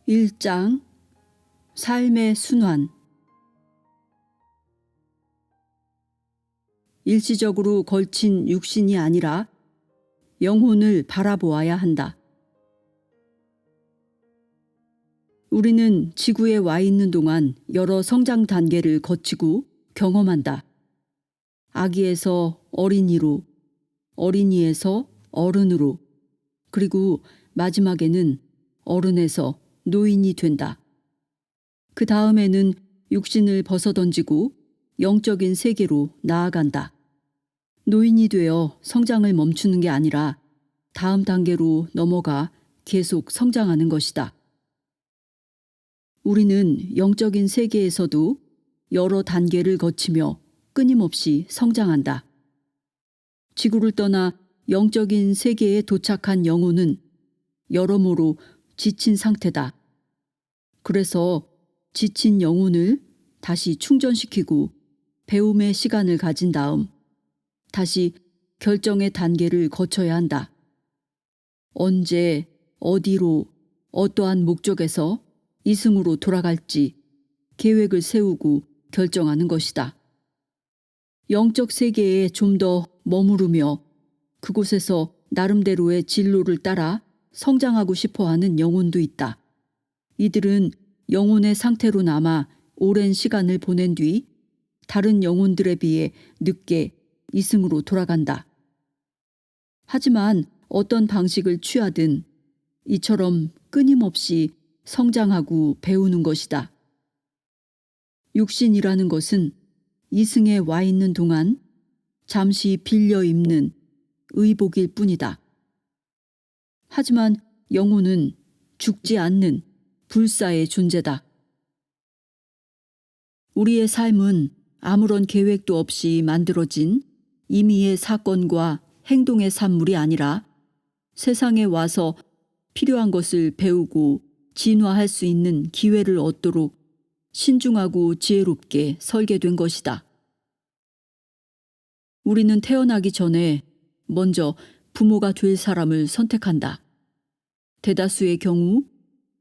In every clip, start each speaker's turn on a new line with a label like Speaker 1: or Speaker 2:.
Speaker 1: 1장 삶의 순환. 일시적으로 걸친 육신이 아니라 영혼을 바라보아야 한다. 우리는 지구에 와 있는 동안 여러 성장 단계를 거치고 경험한다. 아기에서 어린이로, 어린이에서 어른으로, 그리고 마지막에는 어른에서 노인이 된다. 그 다음에는 육신을 벗어던지고 영적인 세계로 나아간다. 노인이 되어 성장을 멈추는 게 아니라 다음 단계로 넘어가 계속 성장하는 것이다. 우리는 영적인 세계에서도 여러 단계를 거치며 끊임없이 성장한다. 지구를 떠나 영적인 세계에 도착한 영혼은 여러모로 지친 상태다. 그래서 지친 영혼을 다시 충전시키고 배움의 시간을 가진 다음 다시 결정의 단계를 거쳐야 한다. 언제, 어디로, 어떠한 목적에서 이승으로 돌아갈지 계획을 세우고 결정하는 것이다. 영적 세계에 좀 더 머무르며 그곳에서 나름대로의 진로를 따라 성장하고 싶어하는 영혼도 있다. 이들은 영혼의 상태로 남아 오랜 시간을 보낸 뒤 다른 영혼들에 비해 늦게 이승으로 돌아간다. 하지만 어떤 방식을 취하든 이처럼 끊임없이 성장하고 배우는 것이다. 육신이라는 것은 이승에 와 있는 동안 잠시 빌려 입는 의복일 뿐이다. 하지만 영혼은 죽지 않는 불사의 존재다. 우리의 삶은 아무런 계획도 없이 만들어진 임의의 사건과 행동의 산물이 아니라 세상에 와서 필요한 것을 배우고 진화할 수 있는 기회를 얻도록 신중하고 지혜롭게 설계된 것이다. 우리는 태어나기 전에 먼저 부모가 될 사람을 선택한다. 대다수의 경우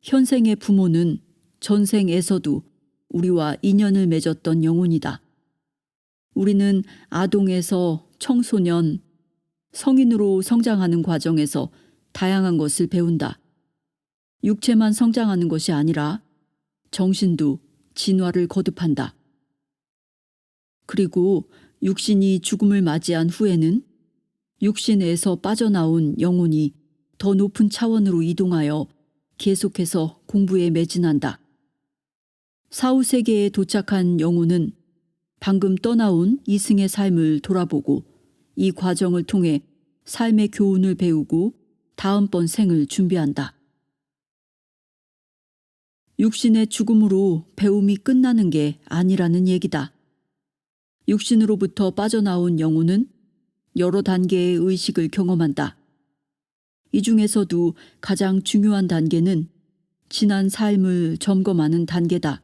Speaker 1: 현생의 부모는 전생에서도 우리와 인연을 맺었던 영혼이다. 우리는 아동에서 청소년, 성인으로 성장하는 과정에서 다양한 것을 배운다. 육체만 성장하는 것이 아니라 정신도 진화를 거듭한다. 그리고 육신이 죽음을 맞이한 후에는 육신에서 빠져나온 영혼이 더 높은 차원으로 이동하여 계속해서 공부에 매진한다. 사후세계에 도착한 영혼은 방금 떠나온 이승의 삶을 돌아보고 이 과정을 통해 삶의 교훈을 배우고 다음번 생을 준비한다. 육신의 죽음으로 배움이 끝나는 게 아니라는 얘기다. 육신으로부터 빠져나온 영혼은 여러 단계의 의식을 경험한다. 이 중에서도 가장 중요한 단계는 지난 삶을 점검하는 단계다.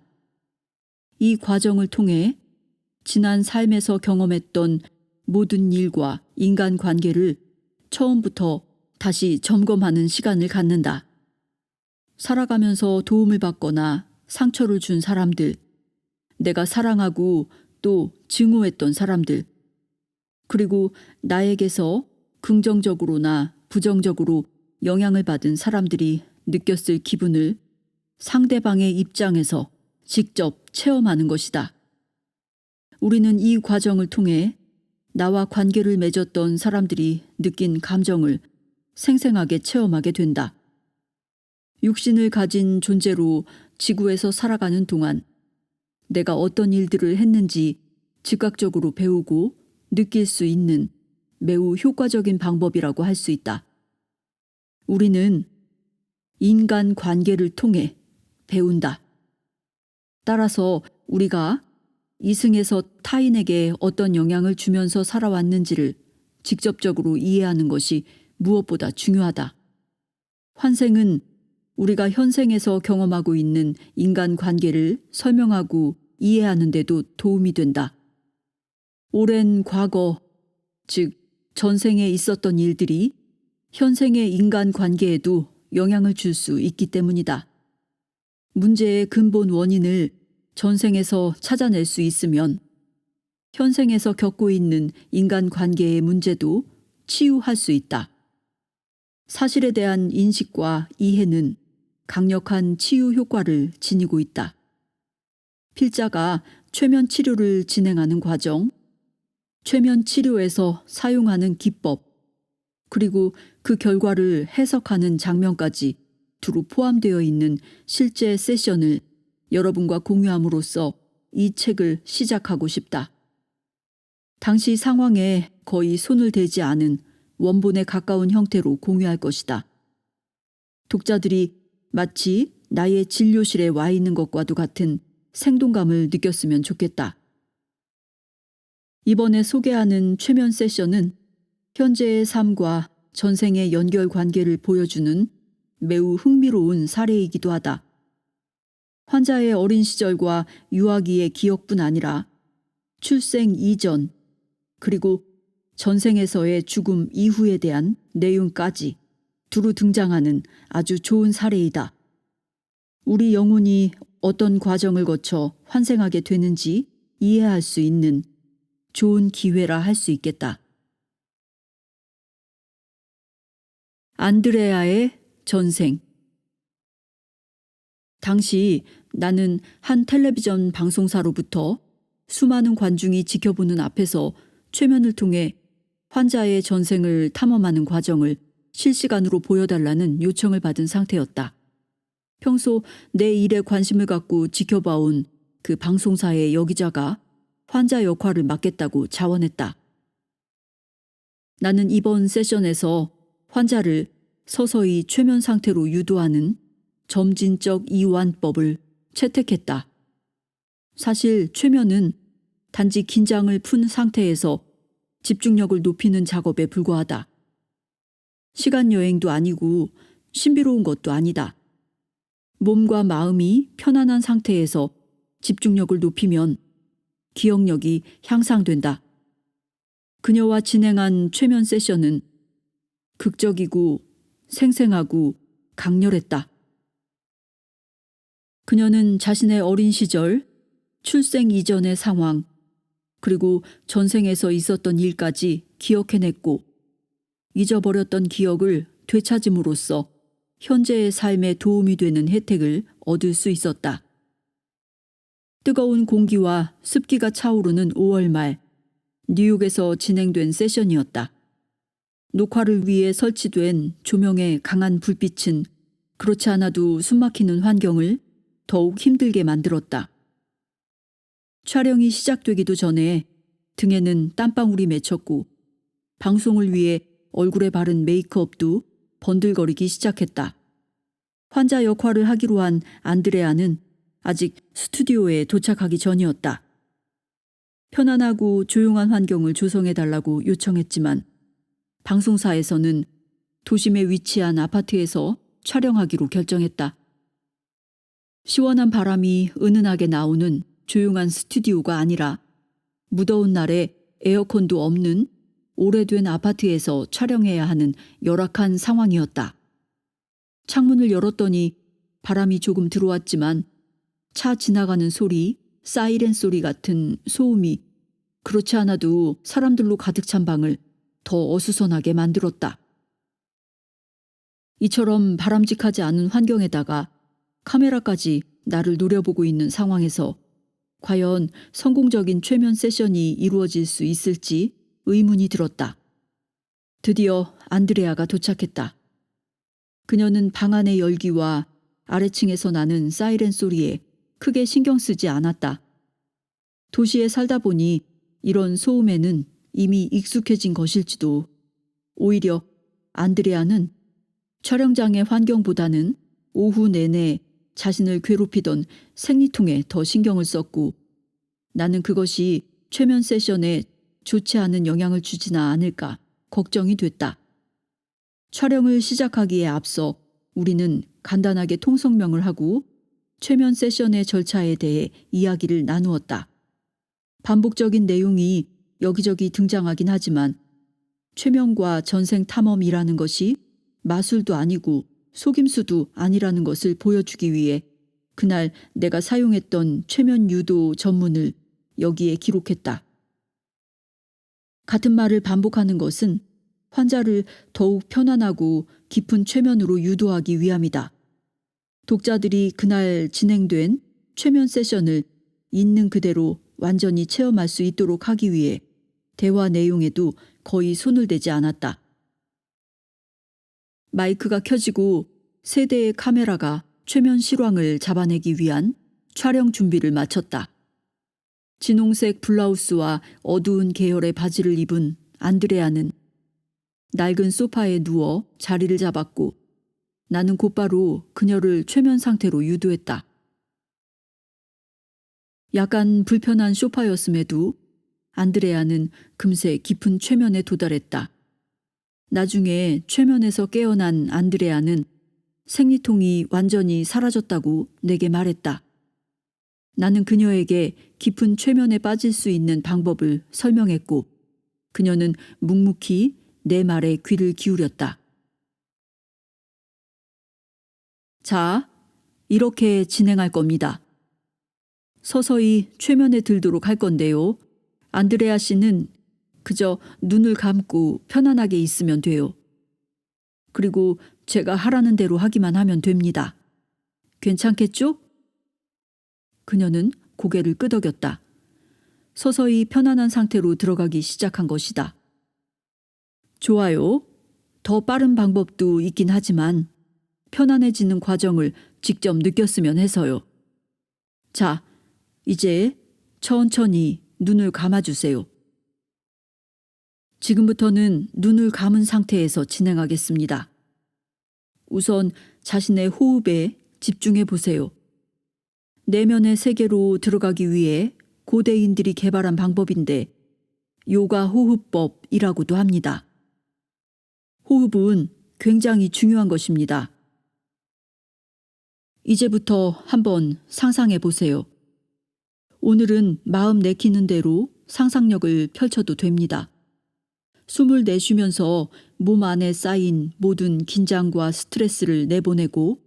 Speaker 1: 이 과정을 통해 지난 삶에서 경험했던 모든 일과 인간관계를 처음부터 다시 점검하는 시간을 갖는다. 살아가면서 도움을 받거나 상처를 준 사람들, 내가 사랑하고 또 증오했던 사람들, 그리고 나에게서 긍정적으로나 부정적으로 영향을 받은 사람들이 느꼈을 기분을 상대방의 입장에서 직접 체험하는 것이다. 우리는 이 과정을 통해 나와 관계를 맺었던 사람들이 느낀 감정을 생생하게 체험하게 된다. 육신을 가진 존재로 지구에서 살아가는 동안 내가 어떤 일들을 했는지 즉각적으로 배우고 느낄 수 있는 매우 효과적인 방법이라고 할 수 있다. 우리는 인간 관계를 통해 배운다. 따라서 우리가 이승에서 타인에게 어떤 영향을 주면서 살아왔는지를 직접적으로 이해하는 것이 무엇보다 중요하다. 환생은 우리가 현생에서 경험하고 있는 인간관계를 설명하고 이해하는 데도 도움이 된다. 오랜 과거, 즉 전생에 있었던 일들이 현생의 인간관계에도 영향을 줄 수 있기 때문이다. 문제의 근본 원인을 전생에서 찾아낼 수 있으면 현생에서 겪고 있는 인간관계의 문제도 치유할 수 있다. 사실에 대한 인식과 이해는 강력한 치유 효과를 지니고 있다. 필자가 최면 치료를 진행하는 과정, 최면 치료에서 사용하는 기법, 그리고 그 결과를 해석하는 장면까지 두루 포함되어 있는 실제 세션을 여러분과 공유함으로써 이 책을 시작하고 싶다. 당시 상황에 거의 손을 대지 않은 원본에 가까운 형태로 공유할 것이다. 독자들이 마치 나의 진료실에 와 있는 것과도 같은 생동감을 느꼈으면 좋겠다. 이번에 소개하는 최면 세션은 현재의 삶과 전생의 연결 관계를 보여주는 매우 흥미로운 사례이기도 하다. 환자의 어린 시절과 유아기의 기억뿐 아니라 출생 이전 그리고 전생에서의 죽음 이후에 대한 내용까지 두루 등장하는 아주 좋은 사례이다. 우리 영혼이 어떤 과정을 거쳐 환생하게 되는지 이해할 수 있는 좋은 기회라 할 수 있겠다. 안드레아의 전생. 당시 나는 한 텔레비전 방송사로부터 수많은 관중이 지켜보는 앞에서 최면을 통해 환자의 전생을 탐험하는 과정을 실시간으로 보여달라는 요청을 받은 상태였다. 평소 내 일에 관심을 갖고 지켜봐온 그 방송사의 여기자가 환자 역할을 맡겠다고 자원했다. 나는 이번 세션에서 환자를 서서히 최면 상태로 유도하는 점진적 이완법을 채택했다. 사실 최면은 단지 긴장을 푼 상태에서 집중력을 높이는 작업에 불과하다. 시간 여행도 아니고 신비로운 것도 아니다. 몸과 마음이 편안한 상태에서 집중력을 높이면 기억력이 향상된다. 그녀와 진행한 최면 세션은 극적이고 생생하고 강렬했다. 그녀는 자신의 어린 시절, 출생 이전의 상황, 그리고 전생에서 있었던 일까지 기억해냈고 잊어버렸던 기억을 되찾음으로써 현재의 삶에 도움이 되는 혜택을 얻을 수 있었다. 뜨거운 공기와 습기가 차오르는 5월 말, 뉴욕에서 진행된 세션이었다. 녹화를 위해 설치된 조명의 강한 불빛은 그렇지 않아도 숨막히는 환경을 더욱 힘들게 만들었다. 촬영이 시작되기도 전에 등에는 땀방울이 맺혔고 방송을 위해 얼굴에 바른 메이크업도 번들거리기 시작했다. 환자 역할을 하기로 한 안드레아는 아직 스튜디오에 도착하기 전이었다. 편안하고 조용한 환경을 조성해달라고 요청했지만 방송사에서는 도심에 위치한 아파트에서 촬영하기로 결정했다. 시원한 바람이 은은하게 나오는 조용한 스튜디오가 아니라 무더운 날에 에어컨도 없는 오래된 아파트에서 촬영해야 하는 열악한 상황이었다. 창문을 열었더니 바람이 조금 들어왔지만 차 지나가는 소리, 사이렌 소리 같은 소음이 그렇지 않아도 사람들로 가득 찬 방을 더 어수선하게 만들었다. 이처럼 바람직하지 않은 환경에다가 카메라까지 나를 노려보고 있는 상황에서 과연 성공적인 최면 세션이 이루어질 수 있을지 의문이 들었다. 드디어 안드레아가 도착했다. 그녀는 방 안의 열기와 아래층에서 나는 사이렌 소리에 크게 신경 쓰지 않았다. 도시에 살다 보니 이런 소음에는 이미 익숙해진 것일지도. 오히려 안드레아는 촬영장의 환경보다는 오후 내내 자신을 괴롭히던 생리통에 더 신경을 썼고 나는 그것이 최면 세션에 좋지 않은 영향을 주지나 않을까 걱정이 됐다. 촬영을 시작하기에 앞서 우리는 간단하게 통성명을 하고 최면 세션의 절차에 대해 이야기를 나누었다. 반복적인 내용이 여기저기 등장하긴 하지만 최면과 전생 탐험이라는 것이 마술도 아니고 속임수도 아니라는 것을 보여주기 위해 그날 내가 사용했던 최면 유도 전문을 여기에 기록했다. 같은 말을 반복하는 것은 환자를 더욱 편안하고 깊은 최면으로 유도하기 위함이다. 독자들이 그날 진행된 최면 세션을 있는 그대로 완전히 체험할 수 있도록 하기 위해 대화 내용에도 거의 손을 대지 않았다. 마이크가 켜지고 세 대의 카메라가 최면 실황을 잡아내기 위한 촬영 준비를 마쳤다. 진홍색 블라우스와 어두운 계열의 바지를 입은 안드레아는 낡은 소파에 누워 자리를 잡았고 나는 곧바로 그녀를 최면 상태로 유도했다. 약간 불편한 소파였음에도 안드레아는 금세 깊은 최면에 도달했다. 나중에 최면에서 깨어난 안드레아는 생리통이 완전히 사라졌다고 내게 말했다. 나는 그녀에게 깊은 최면에 빠질 수 있는 방법을 설명했고 그녀는 묵묵히 내 말에 귀를 기울였다. 자, 이렇게 진행할 겁니다. 서서히 최면에 들도록 할 건데요. 안드레아 씨는 그저 눈을 감고 편안하게 있으면 돼요. 그리고 제가 하라는 대로 하기만 하면 됩니다. 괜찮겠죠? 그녀는 고개를 끄덕였다. 서서히 편안한 상태로 들어가기 시작한 것이다. 좋아요. 더 빠른 방법도 있긴 하지만 편안해지는 과정을 직접 느꼈으면 해서요. 자, 이제 천천히 눈을 감아주세요. 지금부터는 눈을 감은 상태에서 진행하겠습니다. 우선 자신의 호흡에 집중해 보세요. 내면의 세계로 들어가기 위해 고대인들이 개발한 방법인데 요가 호흡법이라고도 합니다. 호흡은 굉장히 중요한 것입니다. 이제부터 한번 상상해 보세요. 오늘은 마음 내키는 대로 상상력을 펼쳐도 됩니다. 숨을 내쉬면서 몸 안에 쌓인 모든 긴장과 스트레스를 내보내고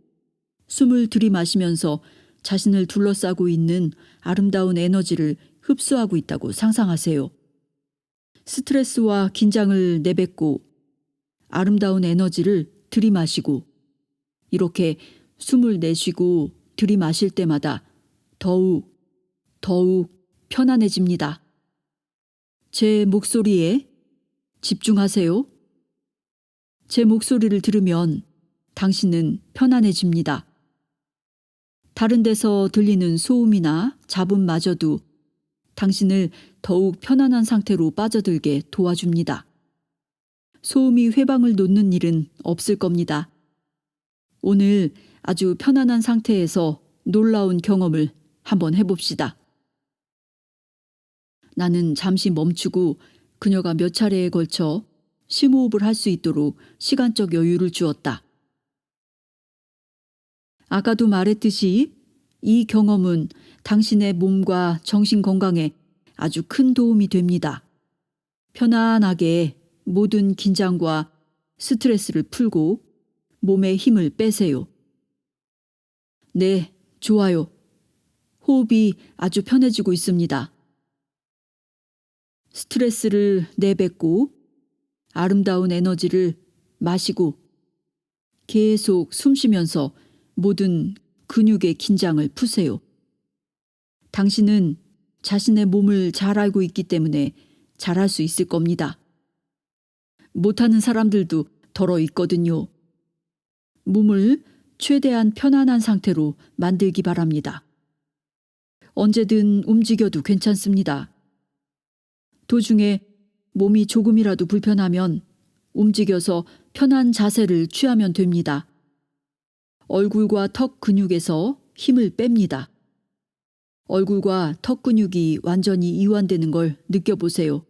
Speaker 1: 숨을 들이마시면서 자신을 둘러싸고 있는 아름다운 에너지를 흡수하고 있다고 상상하세요. 스트레스와 긴장을 내뱉고 아름다운 에너지를 들이마시고 이렇게 숨을 내쉬고 들이마실 때마다 더욱 편안해집니다. 제 목소리에 집중하세요. 제 목소리를 들으면 당신은 편안해집니다. 다른 데서 들리는 소음이나 잡음마저도 당신을 더욱 편안한 상태로 빠져들게 도와줍니다. 소음이 회방을 놓는 일은 없을 겁니다. 오늘 아주 편안한 상태에서 놀라운 경험을 한번 해봅시다. 나는 잠시 멈추고 그녀가 몇 차례에 걸쳐 심호흡을 할 수 있도록 시간적 여유를 주었다. 아까도 말했듯이 이 경험은 당신의 몸과 정신 건강에 아주 큰 도움이 됩니다. 편안하게 모든 긴장과 스트레스를 풀고 몸에 힘을 빼세요. 네, 좋아요. 호흡이 아주 편해지고 있습니다. 스트레스를 내뱉고 아름다운 에너지를 마시고 계속 숨 쉬면서 모든 근육의 긴장을 푸세요. 당신은 자신의 몸을 잘 알고 있기 때문에 잘할 수 있을 겁니다. 못하는 사람들도 덜어 있거든요. 몸을 최대한 편안한 상태로 만들기 바랍니다. 언제든 움직여도 괜찮습니다. 도중에 몸이 조금이라도 불편하면 움직여서 편한 자세를 취하면 됩니다. 얼굴과 턱 근육에서 힘을 뺍니다. 얼굴과 턱 근육이 완전히 이완되는 걸 느껴보세요.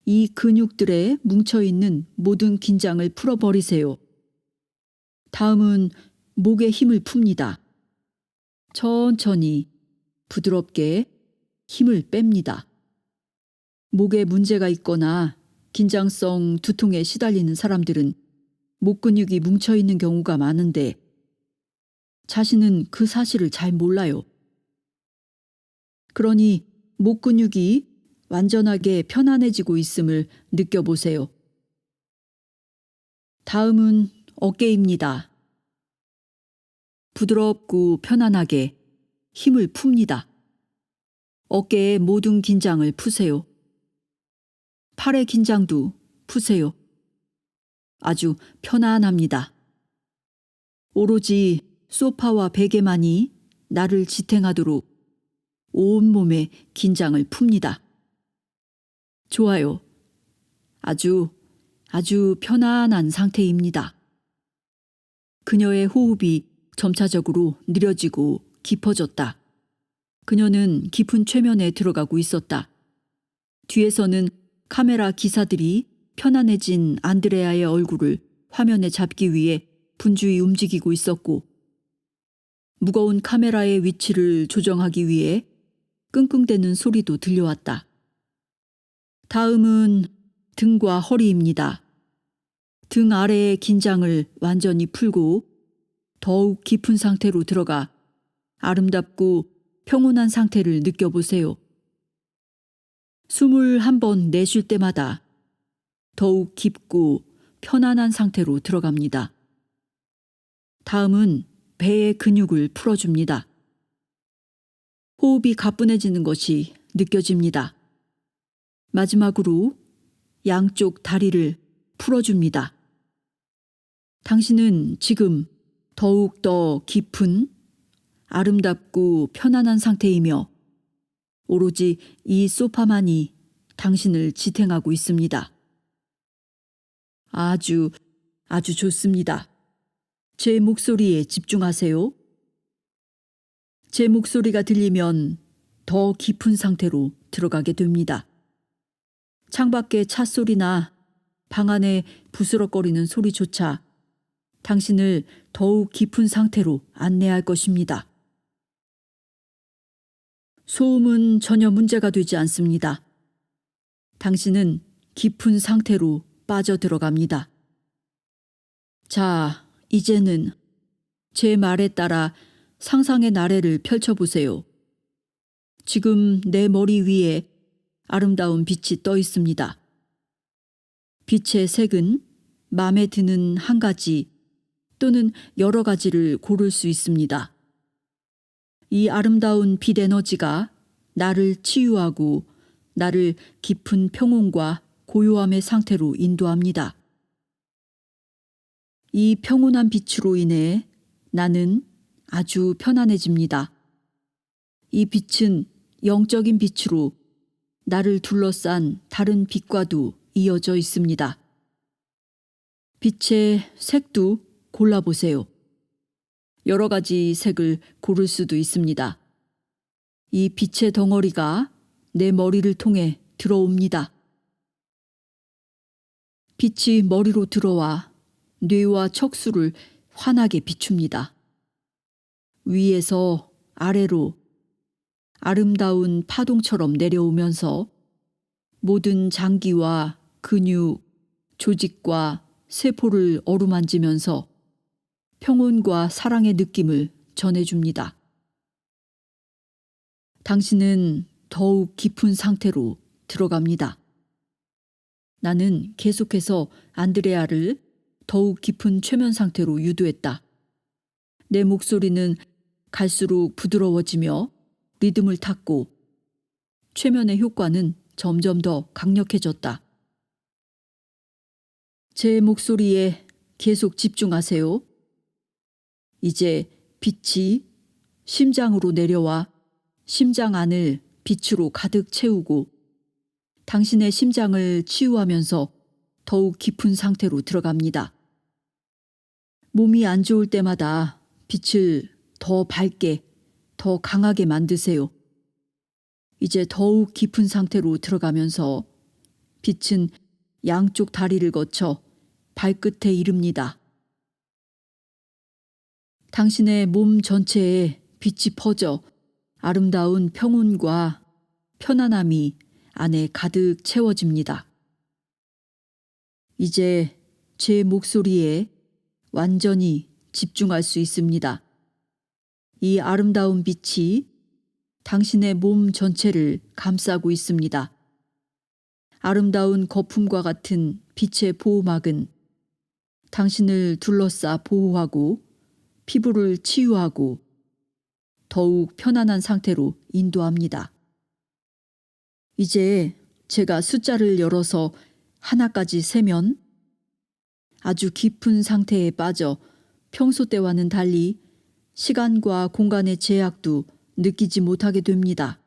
Speaker 1: 이 근육들에 뭉쳐있는 모든 긴장을 풀어버리세요. 다음은 목에 힘을 풉니다. 천천히 부드럽게 힘을 뺍니다. 목에 문제가 있거나 긴장성 두통에 시달리는 사람들은 목 근육이 뭉쳐있는 경우가 많은데 자신은 그 사실을 잘 몰라요. 그러니 목 근육이 완전하게 편안해지고 있음을 느껴보세요. 다음은 어깨입니다. 부드럽고 편안하게 힘을 풉니다. 어깨의 모든 긴장을 푸세요. 팔의 긴장도 푸세요. 아주 편안합니다. 오로지 소파와 베개만이 나를 지탱하도록 온몸에 긴장을 풉니다. 좋아요. 아주 편안한 상태입니다. 그녀의 호흡이 점차적으로 느려지고 깊어졌다. 그녀는 깊은 최면에 들어가고 있었다. 뒤에서는 카메라 기사들이 편안해진 안드레아의 얼굴을 화면에 잡기 위해 분주히 움직이고 있었고, 무거운 카메라의 위치를 조정하기 위해 끙끙대는 소리도 들려왔다. 다음은 등과 허리입니다. 등 아래의 긴장을 완전히 풀고 더욱 깊은 상태로 들어가 아름답고 평온한 상태를 느껴보세요. 숨을 한 번 내쉴 때마다 더욱 깊고 편안한 상태로 들어갑니다. 다음은 배의 근육을 풀어줍니다. 호흡이 가뿐해지는 것이 느껴집니다. 마지막으로 양쪽 다리를 풀어줍니다. 당신은 지금 더욱 더 깊은 아름답고 편안한 상태이며 오로지 이 소파만이 당신을 지탱하고 있습니다. 아주 좋습니다. 제 목소리에 집중하세요. 제 목소리가 들리면 더 깊은 상태로 들어가게 됩니다. 창밖의 차 소리나 방 안에 부스럭거리는 소리조차 당신을 더욱 깊은 상태로 안내할 것입니다. 소음은 전혀 문제가 되지 않습니다. 당신은 깊은 상태로 빠져들어갑니다. 자, 이제는 제 말에 따라 상상의 나래를 펼쳐보세요. 지금 내 머리 위에 아름다운 빛이 떠 있습니다. 빛의 색은 마음에 드는 한 가지 또는 여러 가지를 고를 수 있습니다. 이 아름다운 빛 에너지가 나를 치유하고 나를 깊은 평온과 고요함의 상태로 인도합니다. 이 평온한 빛으로 인해 나는 아주 편안해집니다. 이 빛은 영적인 빛으로 나를 둘러싼 다른 빛과도 이어져 있습니다. 빛의 색도 골라보세요. 여러 가지 색을 고를 수도 있습니다. 이 빛의 덩어리가 내 머리를 통해 들어옵니다. 빛이 머리로 들어와 뇌와 척수를 환하게 비춥니다. 위에서 아래로 아름다운 파동처럼 내려오면서 모든 장기와 근육, 조직과 세포를 어루만지면서 평온과 사랑의 느낌을 전해줍니다. 당신은 더욱 깊은 상태로 들어갑니다. 나는 계속해서 안드레아를 더욱 깊은 최면 상태로 유도했다. 내 목소리는 갈수록 부드러워지며 리듬을 탔고 최면의 효과는 점점 더 강력해졌다. 제 목소리에 계속 집중하세요. 이제 빛이 심장으로 내려와 심장 안을 빛으로 가득 채우고 당신의 심장을 치유하면서 더욱 깊은 상태로 들어갑니다. 몸이 안 좋을 때마다 빛을 더 밝게, 더 강하게 만드세요. 이제 더욱 깊은 상태로 들어가면서 빛은 양쪽 다리를 거쳐 발끝에 이릅니다. 당신의 몸 전체에 빛이 퍼져 아름다운 평온과 편안함이 안에 가득 채워집니다. 이제 제 목소리에 완전히 집중할 수 있습니다. 이 아름다운 빛이 당신의 몸 전체를 감싸고 있습니다. 아름다운 거품과 같은 빛의 보호막은 당신을 둘러싸 보호하고 피부를 치유하고 더욱 편안한 상태로 인도합니다. 이제 제가 숫자를 열어서 하나까지 세면 아주 깊은 상태에 빠져 평소 때와는 달리 시간과 공간의 제약도 느끼지 못하게 됩니다.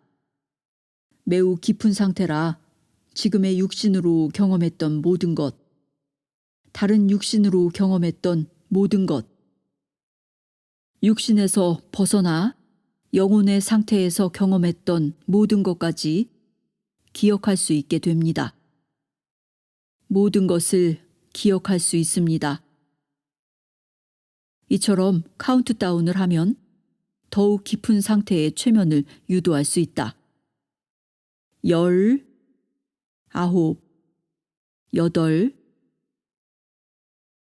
Speaker 1: 매우 깊은 상태라 지금의 육신으로 경험했던 모든 것, 다른 육신으로 경험했던 모든 것, 육신에서 벗어나 영혼의 상태에서 경험했던 모든 것까지 기억할 수 있게 됩니다. 모든 것을 기억할 수 있습니다. 이처럼 카운트다운을 하면 더욱 깊은 상태의 최면을 유도할 수 있다. 10, 9, 8.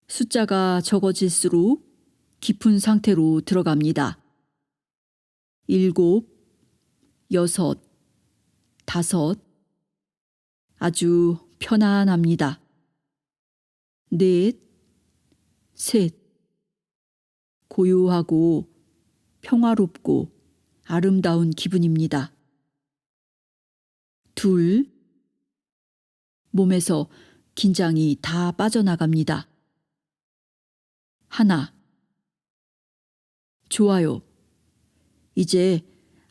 Speaker 1: 숫자가 적어질수록 깊은 상태로 들어갑니다. 7, 6, 5. 아주 편안합니다. 4, 3. 고요하고 평화롭고 아름다운 기분입니다. 2. 몸에서 긴장이 다 빠져나갑니다. 1. 좋아요. 이제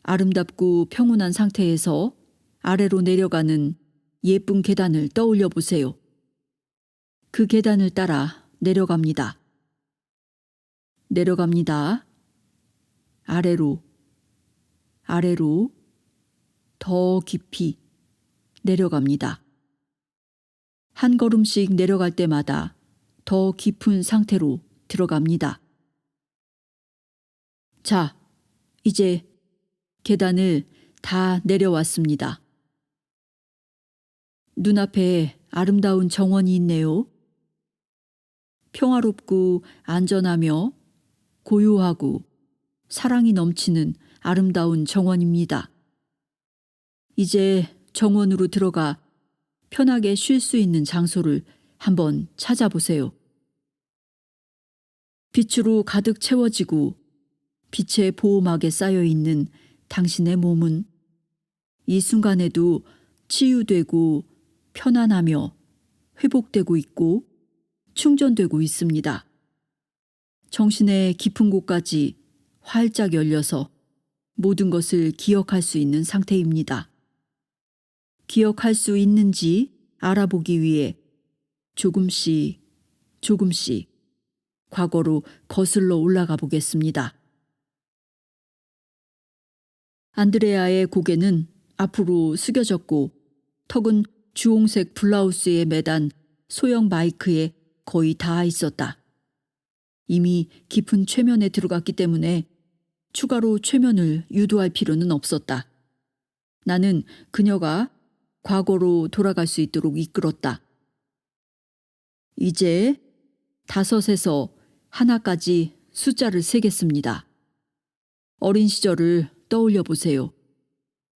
Speaker 1: 아름답고 평온한 상태에서 아래로 내려가는 예쁜 계단을 떠올려 보세요. 그 계단을 따라 내려갑니다. 내려갑니다. 아래로, 아래로, 더 깊이 내려갑니다. 한 걸음씩 내려갈 때마다 더 깊은 상태로 들어갑니다. 자, 이제 계단을 다 내려왔습니다. 눈앞에 아름다운 정원이 있네요. 평화롭고 안전하며 고요하고 사랑이 넘치는 아름다운 정원입니다. 이제 정원으로 들어가 편하게 쉴 수 있는 장소를 한번 찾아보세요. 빛으로 가득 채워지고 빛의 보호막에 쌓여 있는 당신의 몸은 이 순간에도 치유되고 편안하며 회복되고 있고 충전되고 있습니다. 정신의 깊은 곳까지 활짝 열려서 모든 것을 기억할 수 있는 상태입니다. 기억할 수 있는지 알아보기 위해 조금씩 조금씩 과거로 거슬러 올라가 보겠습니다. 안드레아의 고개는 앞으로 숙여졌고 턱은 주홍색 블라우스에 매단 소형 마이크에 거의 닿아 있었다. 이미 깊은 최면에 들어갔기 때문에 추가로 최면을 유도할 필요는 없었다. 나는 그녀가 과거로 돌아갈 수 있도록 이끌었다. 이제 5에서 하나까지 숫자를 세겠습니다. 어린 시절을 떠올려 보세요.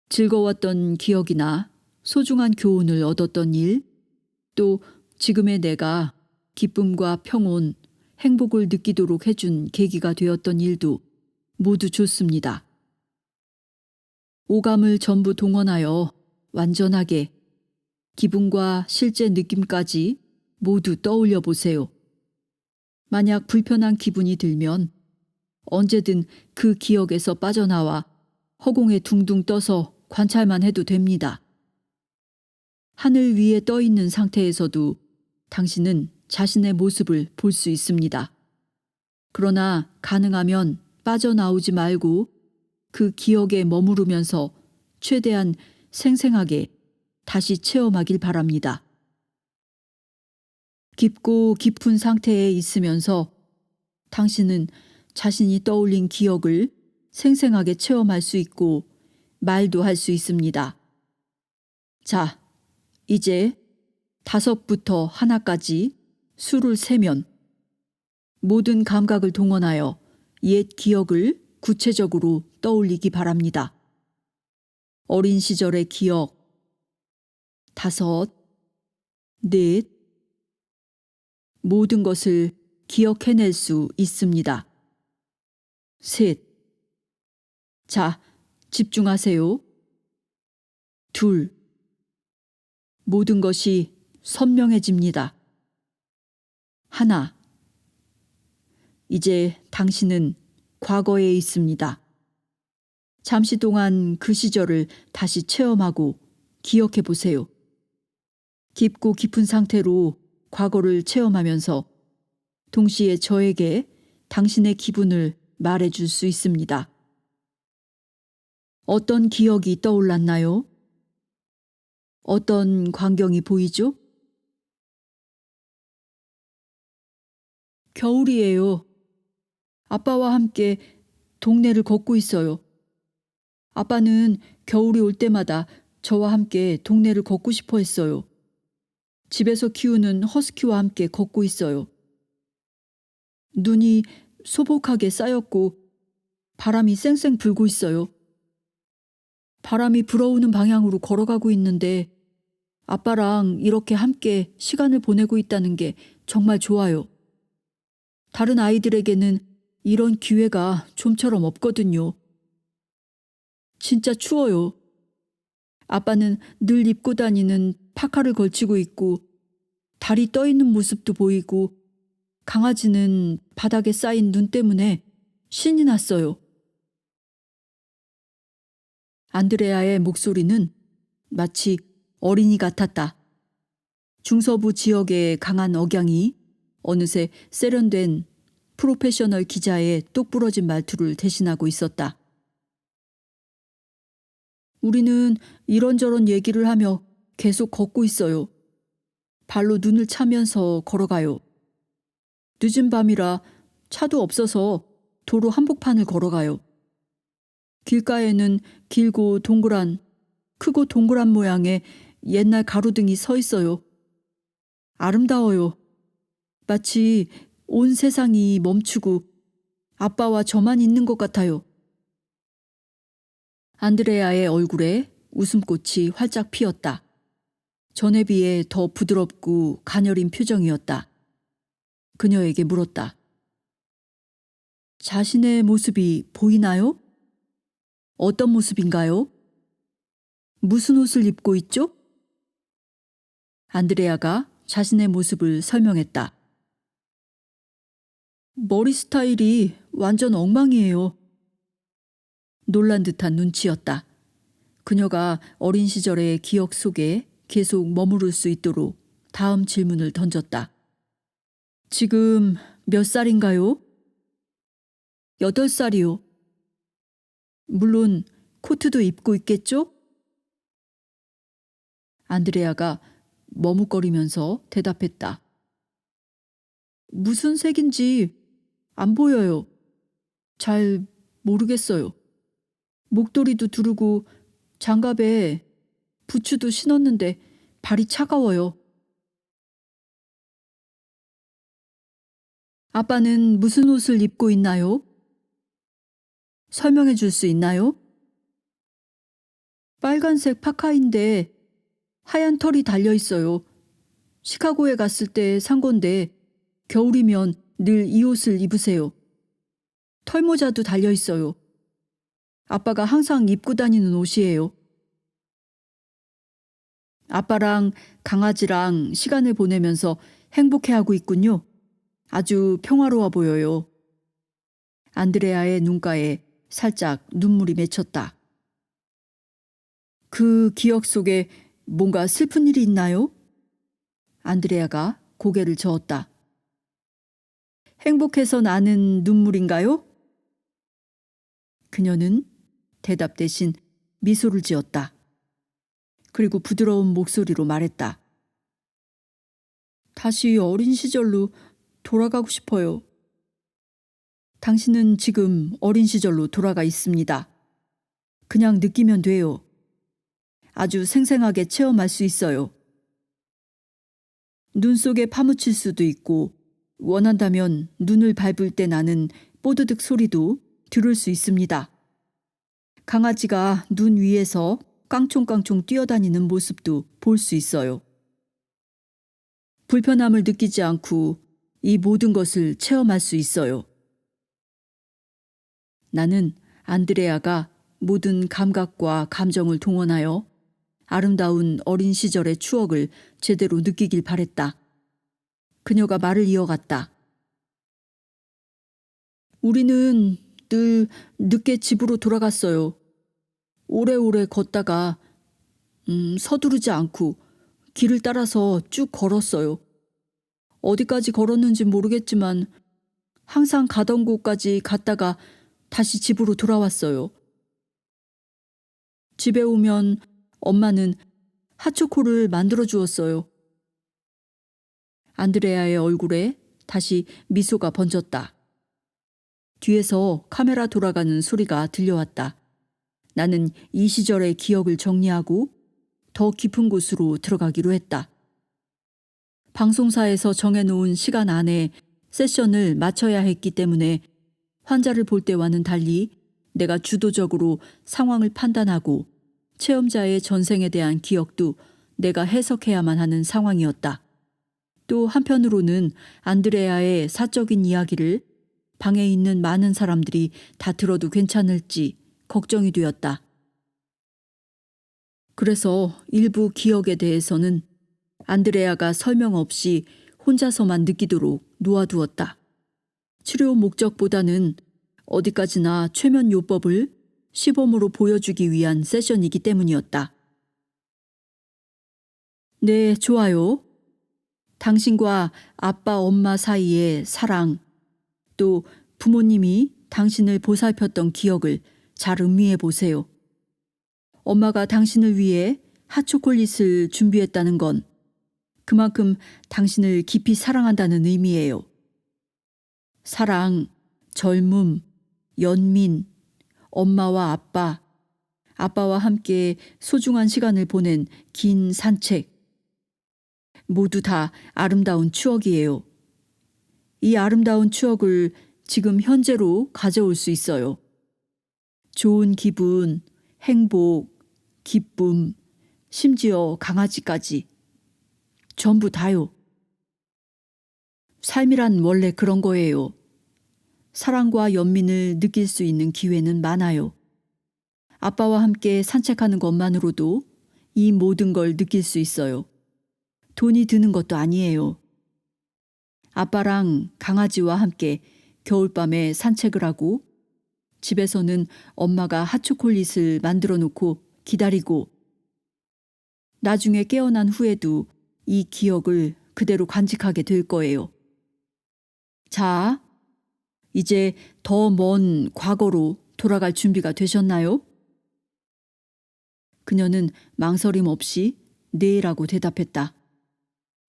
Speaker 1: 즐거웠던 기억이나 소중한 교훈을 얻었던 일, 또 지금의 내가 기쁨과 평온, 행복을 느끼도록 해준 계기가 되었던 일도 모두 좋습니다. 오감을 전부 동원하여 완전하게 기분과 실제 느낌까지 모두 떠올려 보세요. 만약 불편한 기분이 들면 언제든 그 기억에서 빠져나와 허공에 둥둥 떠서 관찰만 해도 됩니다. 하늘 위에 떠 있는 상태에서도 당신은 자신의 모습을 볼 수 있습니다. 그러나 가능하면 빠져나오지 말고 그 기억에 머무르면서 최대한 생생하게 다시 체험하길 바랍니다. 깊고 깊은 상태에 있으면서 당신은 자신이 떠올린 기억을 생생하게 체험할 수 있고 말도 할 수 있습니다. 자, 이제 5부터 하나까지 수를 세면 모든 감각을 동원하여 옛 기억을 구체적으로 떠올리기 바랍니다. 어린 시절의 기억. 5, 4. 모든 것을 기억해낼 수 있습니다. 3. 자, 집중하세요. 2. 모든 것이 선명해집니다. 1. 이제 당신은 과거에 있습니다. 잠시 동안 그 시절을 다시 체험하고 기억해 보세요. 깊고 깊은 상태로 과거를 체험하면서 동시에 저에게 당신의 기분을 말해줄 수 있습니다. 어떤 기억이 떠올랐나요? 어떤 광경이 보이죠? 겨울이에요. 아빠와 함께 동네를 걷고 있어요. 아빠는 겨울이 올 때마다 저와 함께 동네를 걷고 싶어 했어요. 집에서 키우는 허스키와 함께 걷고 있어요. 눈이 소복하게 쌓였고 바람이 쌩쌩 불고 있어요. 바람이 불어오는 방향으로 걸어가고 있는데 아빠랑 이렇게 함께 시간을 보내고 있다는 게 정말 좋아요. 다른 아이들에게는 이런 기회가 좀처럼 없거든요. 진짜 추워요. 아빠는 늘 입고 다니는 파카를 걸치고 있고 다리 떠 있는 모습도 보이고 강아지는 바닥에 쌓인 눈 때문에 신이 났어요. 안드레아의 목소리는 마치 어린이 같았다. 중서부 지역의 강한 억양이 어느새 세련된 프로페셔널 기자의 똑부러진 말투를 대신하고 있었다. 우리는 이런저런 얘기를 하며 계속 걷고 있어요. 발로 눈을 차면서 걸어가요. 늦은 밤이라 차도 없어서 도로 한복판을 걸어가요. 길가에는 길고 크고 동그란 모양의 옛날 가로등이 서 있어요. 아름다워요. 마치 온 세상이 멈추고 아빠와 저만 있는 것 같아요. 안드레아의 얼굴에 웃음꽃이 활짝 피었다. 전에 비해 더 부드럽고 가녀린 표정이었다. 그녀에게 물었다. 자신의 모습이 보이나요? 어떤 모습인가요? 무슨 옷을 입고 있죠? 안드레아가 자신의 모습을 설명했다. 머리 스타일이 완전 엉망이에요. 놀란 듯한 눈치였다. 그녀가 어린 시절의 기억 속에 계속 머무를 수 있도록 다음 질문을 던졌다. 지금 몇 살인가요? 8살이요. 물론 코트도 입고 있겠죠? 안드레아가 머뭇거리면서 대답했다. 무슨 색인지 안 보여요. 잘 모르겠어요. 목도리도 두르고 장갑에 부츠도 신었는데 발이 차가워요. 아빠는 무슨 옷을 입고 있나요? 설명해 줄 수 있나요? 빨간색 파카인데 하얀 털이 달려 있어요. 시카고에 갔을 때 산 건데 겨울이면 늘 이 옷을 입으세요. 털모자도 달려 있어요. 아빠가 항상 입고 다니는 옷이에요. 아빠랑 강아지랑 시간을 보내면서 행복해하고 있군요. 아주 평화로워 보여요. 안드레아의 눈가에 살짝 눈물이 맺혔다. 그 기억 속에 뭔가 슬픈 일이 있나요? 안드레아가 고개를 저었다. 행복해서 나는 눈물인가요? 그녀는 대답 대신 미소를 지었다. 그리고 부드러운 목소리로 말했다. 다시 어린 시절로 돌아가고 싶어요. 당신은 지금 어린 시절로 돌아가 있습니다. 그냥 느끼면 돼요. 아주 생생하게 체험할 수 있어요. 눈 속에 파묻힐 수도 있고 원한다면 눈을 밟을 때 나는 뽀드득 소리도 들을 수 있습니다. 강아지가 눈 위에서 깡총깡총 뛰어다니는 모습도 볼 수 있어요. 불편함을 느끼지 않고 이 모든 것을 체험할 수 있어요. 나는 안드레아가 모든 감각과 감정을 동원하여 아름다운 어린 시절의 추억을 제대로 느끼길 바랬다. 그녀가 말을 이어갔다. 우리는 늘 늦게 집으로 돌아갔어요. 오래오래 걷다가 서두르지 않고 길을 따라서 쭉 걸었어요. 어디까지 걸었는지 모르겠지만 항상 가던 곳까지 갔다가 다시 집으로 돌아왔어요. 집에 오면 엄마는 핫초코를 만들어 주었어요. 안드레아의 얼굴에 다시 미소가 번졌다. 뒤에서 카메라 돌아가는 소리가 들려왔다. 나는 이 시절의 기억을 정리하고 더 깊은 곳으로 들어가기로 했다. 방송사에서 정해놓은 시간 안에 세션을 마쳐야 했기 때문에 환자를 볼 때와는 달리 내가 주도적으로 상황을 판단하고 체험자의 전생에 대한 기억도 내가 해석해야만 하는 상황이었다. 또 한편으로는 안드레아의 사적인 이야기를 방에 있는 많은 사람들이 다 들어도 괜찮을지 걱정이 되었다. 그래서 일부 기억에 대해서는 안드레아가 설명 없이 혼자서만 느끼도록 놓아두었다. 치료 목적보다는 어디까지나 최면요법을 시범으로 보여주기 위한 세션이기 때문이었다. 네, 좋아요. 당신과 아빠, 엄마 사이의 사랑, 또 부모님이 당신을 보살폈던 기억을 잘 음미해 보세요. 엄마가 당신을 위해 핫초콜릿을 준비했다는 건 그만큼 당신을 깊이 사랑한다는 의미예요. 사랑, 젊음, 연민, 엄마와 아빠, 아빠와 함께 소중한 시간을 보낸 긴 산책. 모두 다 아름다운 추억이에요. 이 아름다운 추억을 지금 현재로 가져올 수 있어요. 좋은 기분, 행복, 기쁨, 심지어 강아지까지. 전부 다요. 삶이란 원래 그런 거예요. 사랑과 연민을 느낄 수 있는 기회는 많아요. 아빠와 함께 산책하는 것만으로도 이 모든 걸 느낄 수 있어요. 돈이 드는 것도 아니에요. 아빠랑 강아지와 함께 겨울밤에 산책을 하고 집에서는 엄마가 핫초콜릿을 만들어 놓고 기다리고 나중에 깨어난 후에도 이 기억을 그대로 간직하게 될 거예요. 자, 이제 더 먼 과거로 돌아갈 준비가 되셨나요? 그녀는 망설임 없이 네라고 대답했다.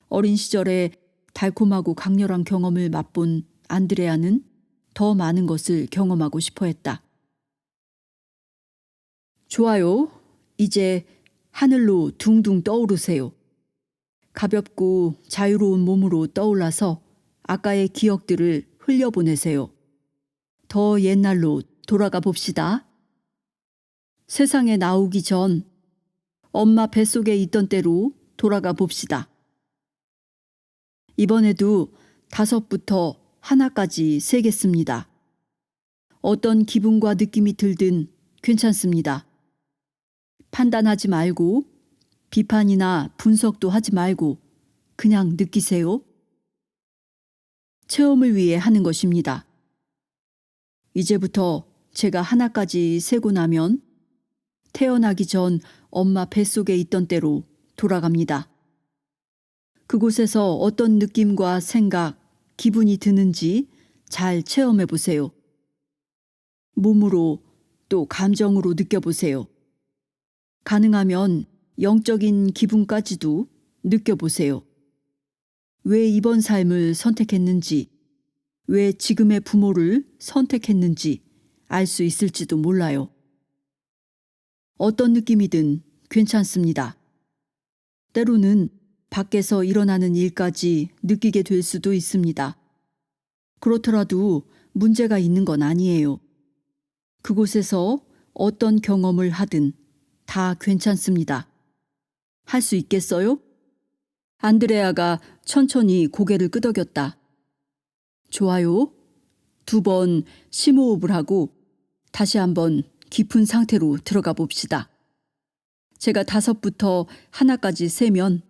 Speaker 1: 어린 시절에 달콤하고 강렬한 경험을 맛본 안드레아는 더 많은 것을 경험하고 싶어 했다. 좋아요. 이제 하늘로 둥둥 떠오르세요. 가볍고 자유로운 몸으로 떠올라서 아까의 기억들을 흘려보내세요. 더 옛날로 돌아가 봅시다. 세상에 나오기 전 엄마 뱃속에 있던 때로 돌아가 봅시다. 이번에도 5부터 하나까지 세겠습니다. 어떤 기분과 느낌이 들든 괜찮습니다. 판단하지 말고 비판이나 분석도 하지 말고 그냥 느끼세요. 체험을 위해 하는 것입니다. 이제부터 제가 하나까지 세고 나면 태어나기 전 엄마 뱃속에 있던 때로 돌아갑니다. 그곳에서 어떤 느낌과 생각, 기분이 드는지 잘 체험해 보세요. 몸으로 또 감정으로 느껴보세요. 가능하면 영적인 기분까지도 느껴보세요. 왜 이번 삶을 선택했는지, 왜 지금의 부모를 선택했는지 알 수 있을지도 몰라요. 어떤 느낌이든 괜찮습니다. 때로는 밖에서 일어나는 일까지 느끼게 될 수도 있습니다. 그렇더라도 문제가 있는 건 아니에요. 그곳에서 어떤 경험을 하든 다 괜찮습니다. 할 수 있겠어요? 안드레아가 천천히 고개를 끄덕였다. 좋아요. 2번 심호흡을 하고 다시 한번 깊은 상태로 들어가 봅시다. 제가 5부터 하나까지 세면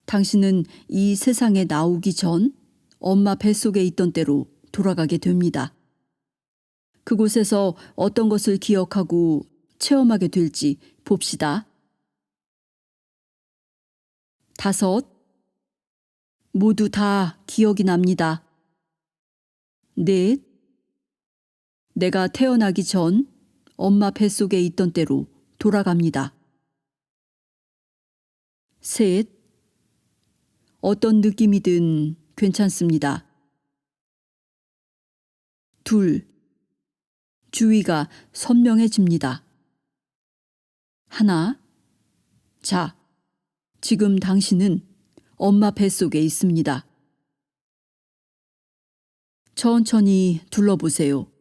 Speaker 1: 당신은 이 세상에 나오기 전 엄마 뱃속에 있던 때로 돌아가게 됩니다. 그곳에서 어떤 것을 기억하고 체험하게 될지 봅시다. 5. 모두 다 기억이 납니다. 4. 내가 태어나기 전 엄마 뱃속에 있던 때로 돌아갑니다. 3. 어떤 느낌이든 괜찮습니다. 2. 주위가 선명해집니다. 1. 자, 지금 당신은 엄마 뱃속에 있습니다. 천천히 둘러보세요.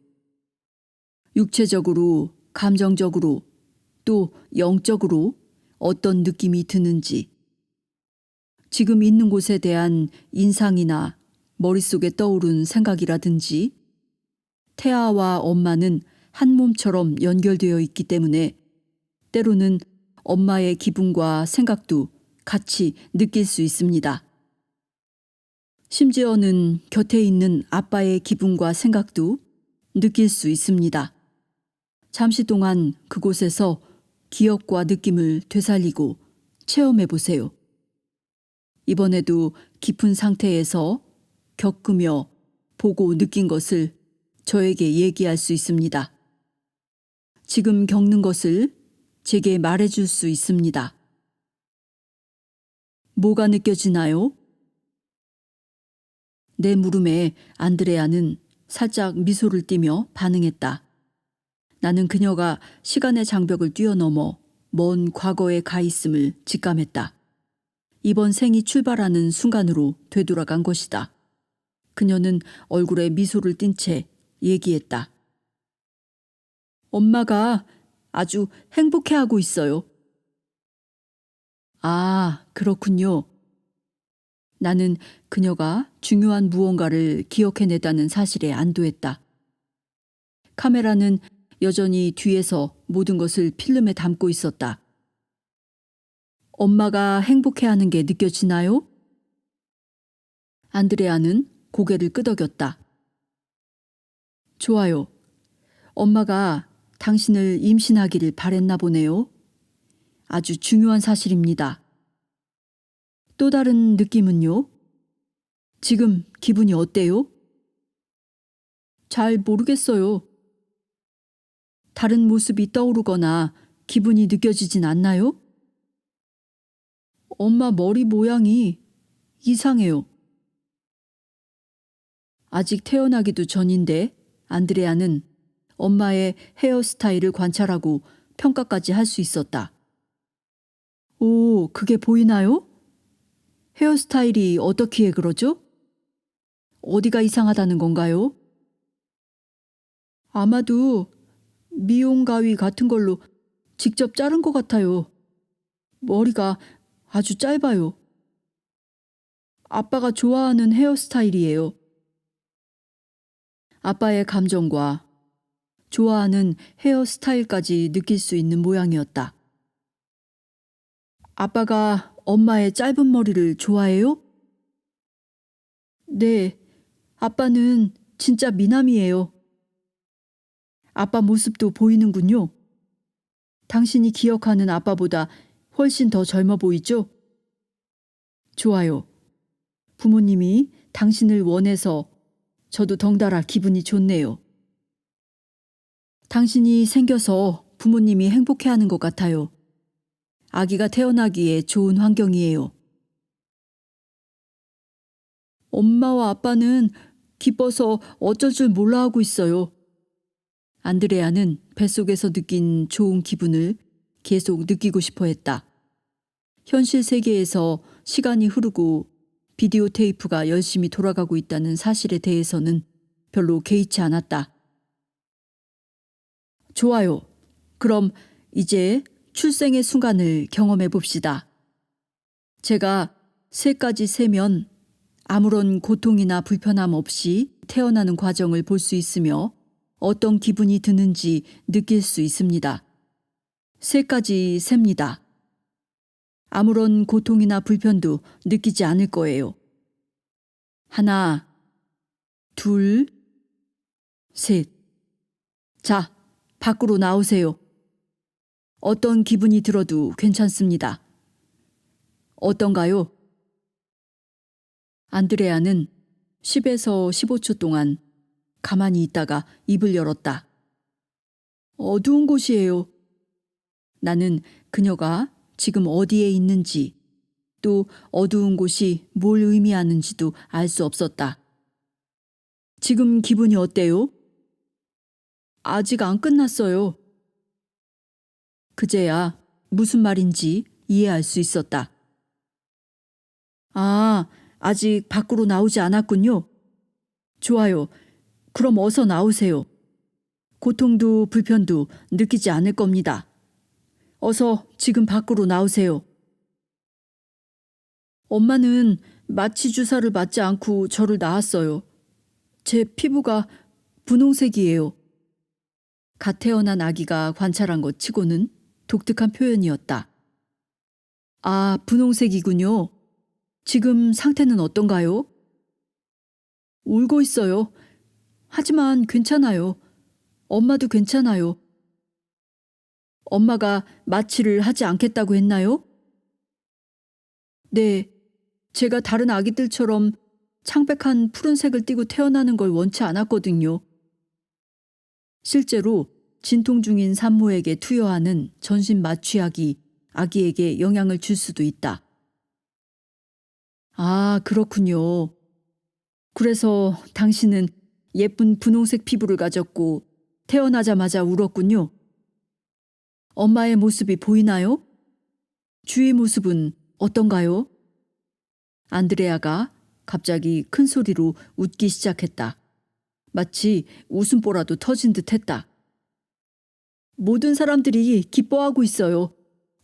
Speaker 1: 육체적으로, 감정적으로, 또 영적으로 어떤 느낌이 드는지, 지금 있는 곳에 대한 인상이나 머릿속에 떠오른 생각이라든지, 태아와 엄마는 한 몸처럼 연결되어 있기 때문에 때로는 엄마의 기분과 생각도 같이 느낄 수 있습니다. 심지어는 곁에 있는 아빠의 기분과 생각도 느낄 수 있습니다. 잠시 동안 그곳에서 기억과 느낌을 되살리고 체험해 보세요. 이번에도 깊은 상태에서 겪으며 보고 느낀 것을 저에게 얘기할 수 있습니다. 지금 겪는 것을 제게 말해줄 수 있습니다. 뭐가 느껴지나요? 내 물음에 안드레아는 살짝 미소를 띠며 반응했다. 나는 그녀가 시간의 장벽을 뛰어넘어 먼 과거에 가 있음을 직감했다. 이번 생이 출발하는 순간으로 되돌아간 것이다. 그녀는 얼굴에 미소를 띤 채 얘기했다. 엄마가 아주 행복해하고 있어요. 아, 그렇군요. 나는 그녀가 중요한 무언가를 기억해내다는 사실에 안도했다. 카메라는 여전히 뒤에서 모든 것을 필름에 담고 있었다. 엄마가 행복해하는 게 느껴지나요? 안드레아는 고개를 끄덕였다. 좋아요. 엄마가 당신을 임신하기를 바랬나 보네요. 아주 중요한 사실입니다. 또 다른 느낌은요? 지금 기분이 어때요? 잘 모르겠어요. 다른 모습이 떠오르거나 기분이 느껴지진 않나요? 엄마 머리 모양이 이상해요. 아직 태어나기도 전인데 안드레아는 엄마의 헤어스타일을 관찰하고 평가까지 할 수 있었다. 오, 그게 보이나요? 헤어스타일이 어떻기에 그러죠? 어디가 이상하다는 건가요? 아마도 미용 가위 같은 걸로 직접 자른 것 같아요. 머리가 아주 짧아요. 아빠가 좋아하는 헤어스타일이에요. 아빠의 감정과 좋아하는 헤어스타일까지 느낄 수 있는 모양이었다. 아빠가 엄마의 짧은 머리를 좋아해요? 네, 아빠는 진짜 미남이에요. 아빠 모습도 보이는군요. 당신이 기억하는 아빠보다 훨씬 더 젊어 보이죠? 좋아요. 부모님이 당신을 원해서 저도 덩달아 기분이 좋네요. 당신이 생겨서 부모님이 행복해하는 것 같아요. 아기가 태어나기에 좋은 환경이에요. 엄마와 아빠는 기뻐서 어쩔 줄 몰라 하고 있어요. 안드레아는 뱃속에서 느낀 좋은 기분을 계속 느끼고 싶어 했다. 현실 세계에서 시간이 흐르고 비디오 테이프가 열심히 돌아가고 있다는 사실에 대해서는 별로 개의치 않았다. 좋아요. 그럼 이제 출생의 순간을 경험해 봅시다. 제가 3까지 세면 아무런 고통이나 불편함 없이 태어나는 과정을 볼 수 있으며 어떤 기분이 드는지 느낄 수 있습니다. 3까지 셉니다. 아무런 고통이나 불편도 느끼지 않을 거예요. 하나, 둘, 셋. 자, 밖으로 나오세요. 어떤 기분이 들어도 괜찮습니다. 어떤가요? 안드레아는 10에서 15초 동안 가만히 있다가 입을 열었다. 어두운 곳이에요. 나는 그녀가 지금 어디에 있는지 또 어두운 곳이 뭘 의미하는지도 알 수 없었다. 지금 기분이 어때요? 아직 안 끝났어요. 그제야 무슨 말인지 이해할 수 있었다. 아, 아직 밖으로 나오지 않았군요. 좋아요. 그럼 어서 나오세요. 고통도 불편도 느끼지 않을 겁니다. 어서 지금 밖으로 나오세요. 엄마는 마취 주사를 맞지 않고 저를 낳았어요. 제 피부가 분홍색이에요. 갓 태어난 아기가 관찰한 것 치고는 독특한 표현이었다. 아, 분홍색이군요. 지금 상태는 어떤가요? 울고 있어요. 하지만 괜찮아요. 엄마도 괜찮아요. 엄마가 마취를 하지 않겠다고 했나요? 네, 제가 다른 아기들처럼 창백한 푸른색을 띠고 태어나는 걸 원치 않았거든요. 실제로 진통 중인 산모에게 투여하는 전신 마취약이 아기에게 영향을 줄 수도 있다. 아, 그렇군요. 그래서 당신은 예쁜 분홍색 피부를 가졌고 태어나자마자 울었군요. 엄마의 모습이 보이나요? 주위 모습은 어떤가요? 안드레아가 갑자기 큰 소리로 웃기 시작했다. 마치 웃음보라도 터진 듯 했다. 모든 사람들이 기뻐하고 있어요.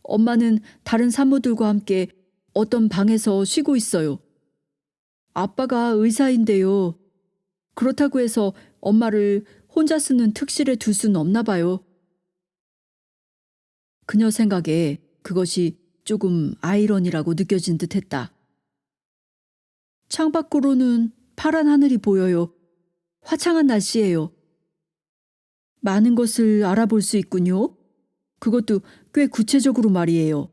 Speaker 1: 엄마는 다른 산모들과 함께 어떤 방에서 쉬고 있어요. 아빠가 의사인데요. 그렇다고 해서 엄마를 혼자 쓰는 특실에 둘 수는 없나 봐요. 그녀 생각에 그것이 조금 아이러니라고 느껴진 듯 했다. 창밖으로는 파란 하늘이 보여요. 화창한 날씨예요. 많은 것을 알아볼 수 있군요. 그것도 꽤 구체적으로 말이에요.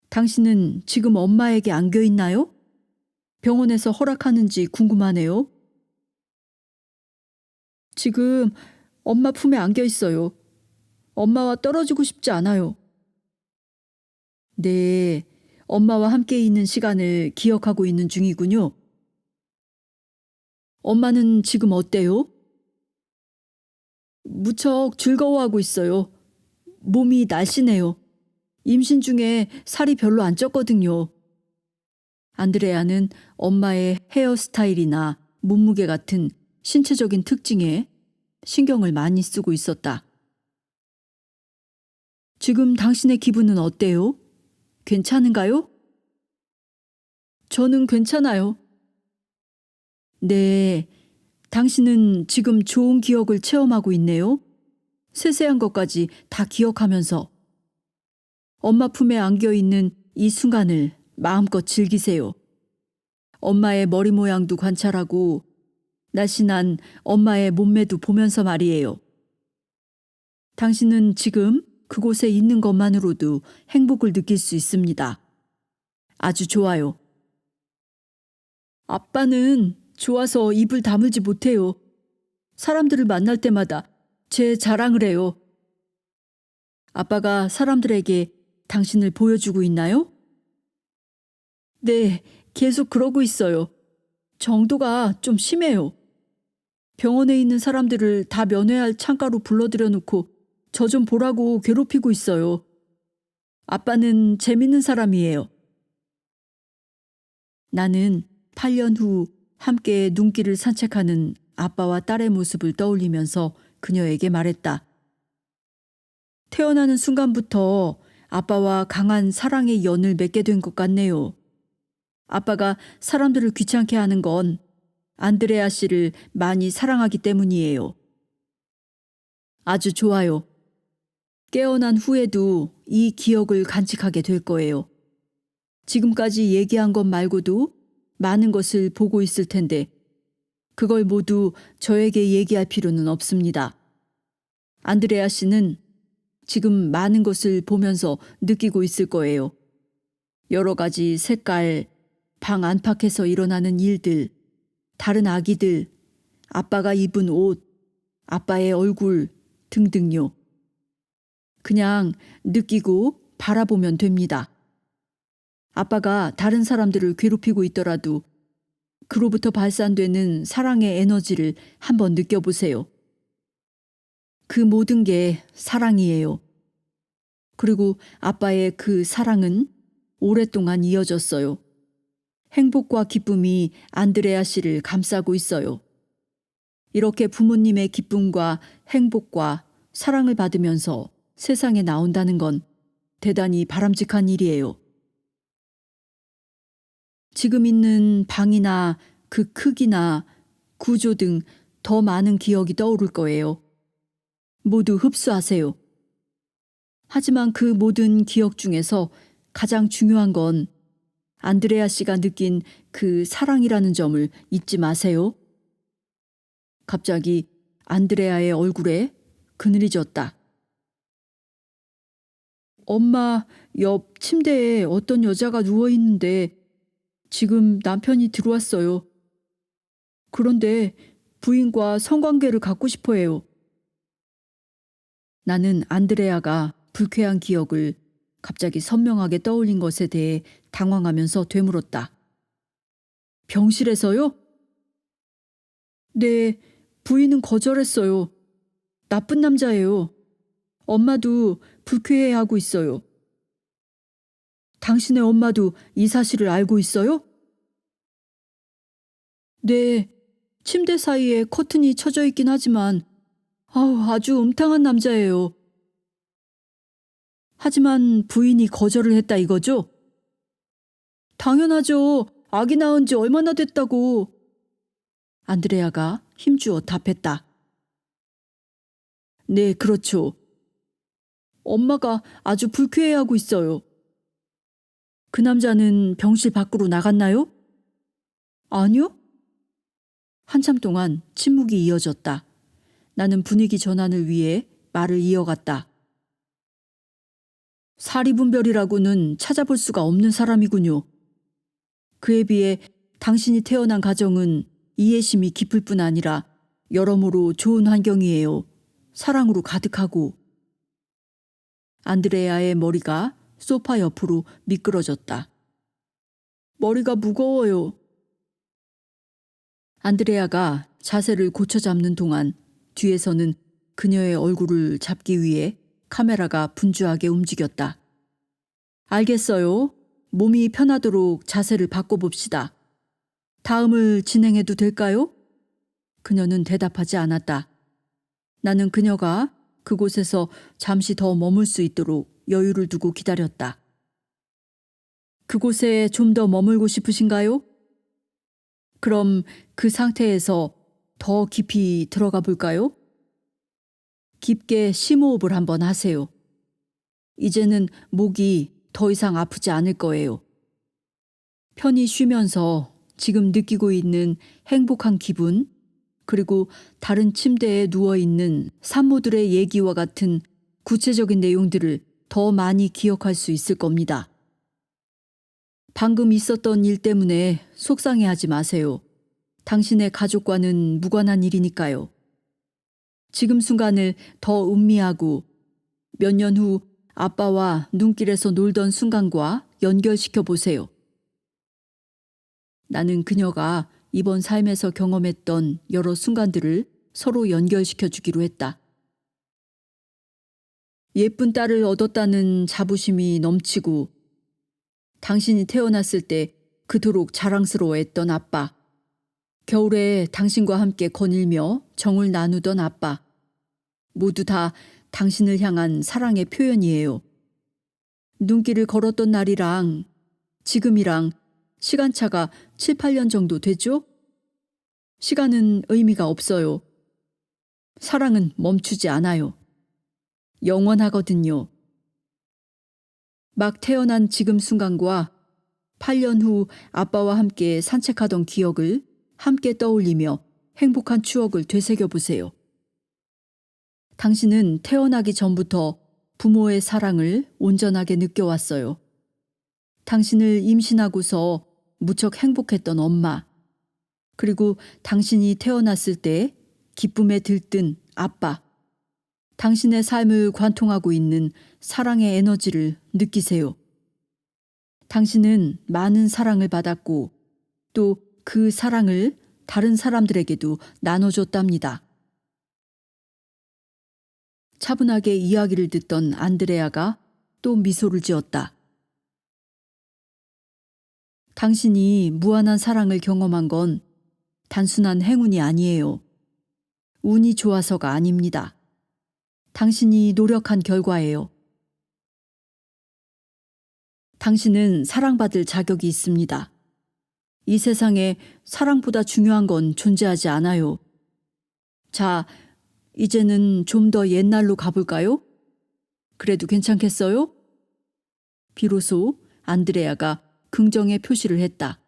Speaker 1: 당신은 지금 엄마에게 안겨 있나요? 병원에서 허락하는지 궁금하네요. 지금 엄마 품에 안겨 있어요. 엄마와 떨어지고 싶지 않아요. 네, 엄마와 함께 있는 시간을 기억하고 있는 중이군요. 엄마는 지금 어때요? 무척 즐거워하고 있어요. 몸이 날씬해요. 임신 중에 살이 별로 안 쪘거든요. 안드레아는 엄마의 헤어스타일이나 몸무게 같은 신체적인 특징에 신경을 많이 쓰고 있었다. 지금 당신의 기분은 어때요? 괜찮은가요? 저는 괜찮아요. 네, 당신은 지금 좋은 기억을 체험하고 있네요. 세세한 것까지 다 기억하면서 엄마 품에 안겨 있는 이 순간을 마음껏 즐기세요. 엄마의 머리 모양도 관찰하고 날씬한 엄마의 몸매도 보면서 말이에요. 당신은 지금 그곳에 있는 것만으로도 행복을 느낄 수 있습니다. 아주 좋아요. 아빠는 좋아서 입을 다물지 못해요. 사람들을 만날 때마다 제 자랑을 해요. 아빠가 사람들에게 당신을 보여주고 있나요? 네, 계속 그러고 있어요. 정도가 좀 심해요. 병원에 있는 사람들을 다 면회할 창가로 불러들여 놓고 저 좀 보라고 괴롭히고 있어요. 아빠는 재밌는 사람이에요. 나는 8년 후 함께 눈길을 산책하는 아빠와 딸의 모습을 떠올리면서 그녀에게 말했다. 태어나는 순간부터 아빠와 강한 사랑의 연을 맺게 된 것 같네요. 아빠가 사람들을 귀찮게 하는 건 안드레아 씨를 많이 사랑하기 때문이에요. 아주 좋아요. 깨어난 후에도 이 기억을 간직하게 될 거예요. 지금까지 얘기한 것 말고도 많은 것을 보고 있을 텐데 그걸 모두 저에게 얘기할 필요는 없습니다. 안드레아 씨는 지금 많은 것을 보면서 느끼고 있을 거예요. 여러 가지 색깔, 방 안팎에서 일어나는 일들, 다른 아기들, 아빠가 입은 옷, 아빠의 얼굴 등등요. 그냥 느끼고 바라보면 됩니다. 아빠가 다른 사람들을 괴롭히고 있더라도 그로부터 발산되는 사랑의 에너지를 한번 느껴보세요. 그 모든 게 사랑이에요. 그리고 아빠의 그 사랑은 오랫동안 이어졌어요. 행복과 기쁨이 안드레아 씨를 감싸고 있어요. 이렇게 부모님의 기쁨과 행복과 사랑을 받으면서 세상에 나온다는 건 대단히 바람직한 일이에요. 지금 있는 방이나 그 크기나 구조 등 더 많은 기억이 떠오를 거예요. 모두 흡수하세요. 하지만 그 모든 기억 중에서 가장 중요한 건 안드레아 씨가 느낀 그 사랑이라는 점을 잊지 마세요. 갑자기 안드레아의 얼굴에 그늘이 졌다. 엄마 옆 침대에 어떤 여자가 누워 있는데 지금 남편이 들어왔어요. 그런데 부인과 성관계를 갖고 싶어 해요. 나는 안드레아가 불쾌한 기억을 갑자기 선명하게 떠올린 것에 대해 당황하면서 되물었다. 병실에서요? 네, 부인은 거절했어요. 나쁜 남자예요. 엄마도 불쾌해하고 있어요. 당신의 엄마도 이 사실을 알고 있어요? 네, 침대 사이에 커튼이 쳐져 있긴 하지만 아주 음탕한 남자예요. 하지만 부인이 거절을 했다 이거죠? 당연하죠. 아기 낳은 지 얼마나 됐다고. 안드레아가 힘주어 답했다. 네, 그렇죠. 엄마가 아주 불쾌해하고 있어요. 그 남자는 병실 밖으로 나갔나요? 아니요. 한참 동안 침묵이 이어졌다. 나는 분위기 전환을 위해 말을 이어갔다. 사리분별이라고는 찾아볼 수가 없는 사람이군요. 그에 비해 당신이 태어난 가정은 이해심이 깊을 뿐 아니라 여러모로 좋은 환경이에요. 사랑으로 가득하고. 안드레아의 머리가 소파 옆으로 미끄러졌다. 머리가 무거워요. 안드레아가 자세를 고쳐 잡는 동안 뒤에서는 그녀의 얼굴을 잡기 위해 카메라가 분주하게 움직였다. 알겠어요. 몸이 편하도록 자세를 바꿔봅시다. 다음을 진행해도 될까요? 그녀는 대답하지 않았다. 나는 그녀가 그곳에서 잠시 더 머물 수 있도록 여유를 두고 기다렸다. 그곳에 좀 더 머물고 싶으신가요? 그럼 그 상태에서 더 깊이 들어가 볼까요? 깊게 심호흡을 한번 하세요. 이제는 목이 더 이상 아프지 않을 거예요. 편히 쉬면서 지금 느끼고 있는 행복한 기분, 그리고 다른 침대에 누워있는 산모들의 얘기와 같은 구체적인 내용들을 더 많이 기억할 수 있을 겁니다. 방금 있었던 일 때문에 속상해하지 마세요. 당신의 가족과는 무관한 일이니까요. 지금 순간을 더 음미하고 몇 년 후 아빠와 눈길에서 놀던 순간과 연결시켜 보세요. 나는 그녀가 이번 삶에서 경험했던 여러 순간들을 서로 연결시켜 주기로 했다. 예쁜 딸을 얻었다는 자부심이 넘치고 당신이 태어났을 때 그토록 자랑스러워했던 아빠, 겨울에 당신과 함께 거닐며 정을 나누던 아빠, 모두 다 당신을 향한 사랑의 표현이에요. 눈길을 걸었던 날이랑 지금이랑 시간차가 7, 8년 정도 됐죠? 시간은 의미가 없어요. 사랑은 멈추지 않아요. 영원하거든요. 막 태어난 지금 순간과 8년 후 아빠와 함께 산책하던 기억을 함께 떠올리며 행복한 추억을 되새겨 보세요. 당신은 태어나기 전부터 부모의 사랑을 온전하게 느껴왔어요. 당신을 임신하고서 무척 행복했던 엄마, 그리고 당신이 태어났을 때 기쁨에 들뜬 아빠, 당신의 삶을 관통하고 있는 사랑의 에너지를 느끼세요. 당신은 많은 사랑을 받았고 또 그 사랑을 다른 사람들에게도 나눠줬답니다. 차분하게 이야기를 듣던 안드레아가 또 미소를 지었다. 당신이 무한한 사랑을 경험한 건 단순한 행운이 아니에요. 운이 좋아서가 아닙니다. 당신이 노력한 결과예요. 당신은 사랑받을 자격이 있습니다. 이 세상에 사랑보다 중요한 건 존재하지 않아요. 자, 이제는 좀 더 옛날로 가볼까요? 그래도 괜찮겠어요? 비로소 안드레아가 긍정의 표시를 했다.